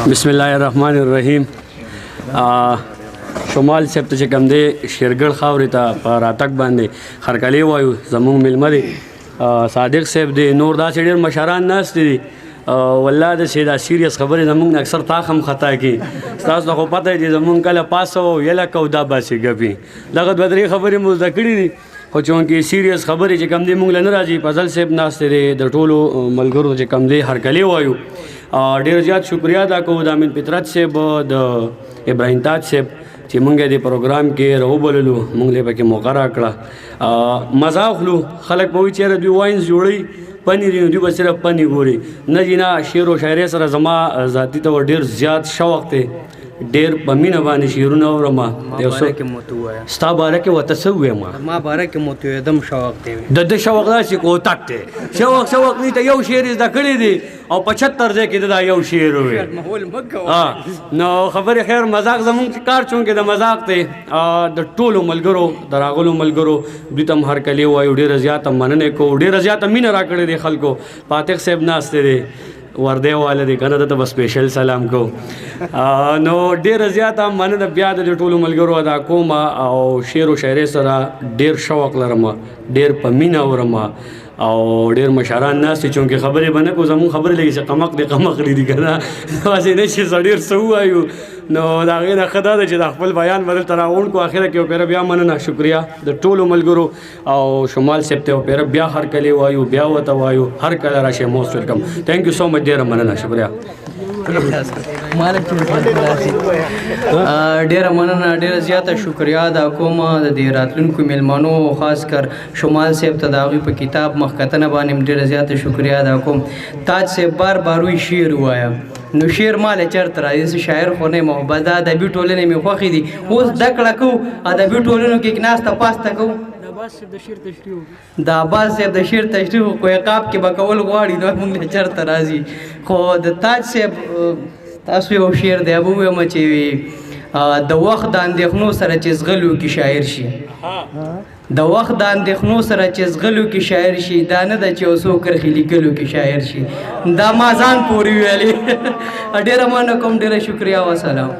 बिस्मिल्लाहिर्रहमानिर्रहीम। شمال صاحب ته چې کوم دی شیرګل خاورې ته په راتګ باندې خرکلی وایو زمونږ میلمه دی صادق صاحب دی نور داسې ډېر مشران ناست دي والله داسې دا سیریس خبرې زمونږ نه اکثر تاخ هم خطا کړي ستاسو ته خو پته دی زمونږ کله پاسه وو یله کو دا باسې ګپي دغه دوه درې خبرې مو زده کړي دي خو چونکې سیریس خبرې چې کوم دی مونږ له نه راځي فضل صاحب ناست دی د ټولو ملګرو چې کوم دی هرکلی وایو ډېر زیات شکریا ادا کوو د امین فطرت صاحب د ابراهیم تاج صاحب چې مونږ د پروګرام کې راوبللو مونږ له پکې موقع راکړه مزه اخلو خلک به وایي چېرې دوی واینز جوړوي پنیر یې دوی به صرف پنیر ګوري نه جي نه شعر و شاعرۍ سره زما ذاتي طور ډېر زیات شوق دی ډېر په مینه باندې شعرونه اورم ستا باره کې ورته څه ووایم ما باره کې مو ته دم شوق دی د ده شوق داسې کوتک دی شوق نه ته یو شعر زده کړی دی او 75 ځای کې دا یو شعر وویل نو خبرې خیر مذاق زمونږ کار چونکې د مذاق دی د ټولو ملګرو د راغلو ملګرو دوی ته هم هرکلی وایو ډېره زیاته مننه کوو ډېره زیاته مینه راکړې دی خلکو فاتح صاحب ناست دی ورده والا دی کنه ته بس سپیشل سلام کو نو ډېر زیاته مننه بیا د ټولو ملګرو ادا کوم او شعر و شاعرۍ سره ډېر شوق لرم ډېر په مینه اورم او ډېر مشران ناست دي چونکې خبرې به نه کوو زموږ خبرې لږې چې قمق دی قمقلي دي که نه داسې نه چې ډېر څه ووایو نو د هغې نه ښه دا ده چې دا خپل بیان به دلته راغونډ کړو اخره کې یو پیره بیا مننه شکریا د ټولو ملګرو او شمال صاحب ته یو پیره بیا هرکلی وایو بیا ورته وایو هر کله راشئ موست ویلکم تھینک یو سو مچ ډېره مننه شکریا ډیره مننه ډیره زیاته شکریا ادا کوم د دې راتلونکو میلمنو خاص کر شمال صاحب ته د هغوی په کتاب مخکتنه باندې ډیره زیاته شکریا ادا کوم تاج صاحب بار بار وایي شعر ووایه نو شعر ماله چېرته راځي زه شاعر خو نه یم او دا ادبي ټولنې مې خوښې دي اوس زده کړه کوو ادبي ټولنو کې ناسته پاسته کوو د عباس صاحب د شعر تشریح خو عقاب کې به کول غواړي نو موږ نه چېرته راځي خو د تاج صاحب تاسو یو شعر دی به ووایم چې د وخت د اندېښنو سره چې زغلو کې شاعر شي د وخت د اندېښنو سره چې زغلو کې شاعر شي دا نه ده چې یو څوک کرښې لیکلو کې شاعر شي دا ما ځان پورې ویلې ډېره مننه کوم ډېره شکریا وسلام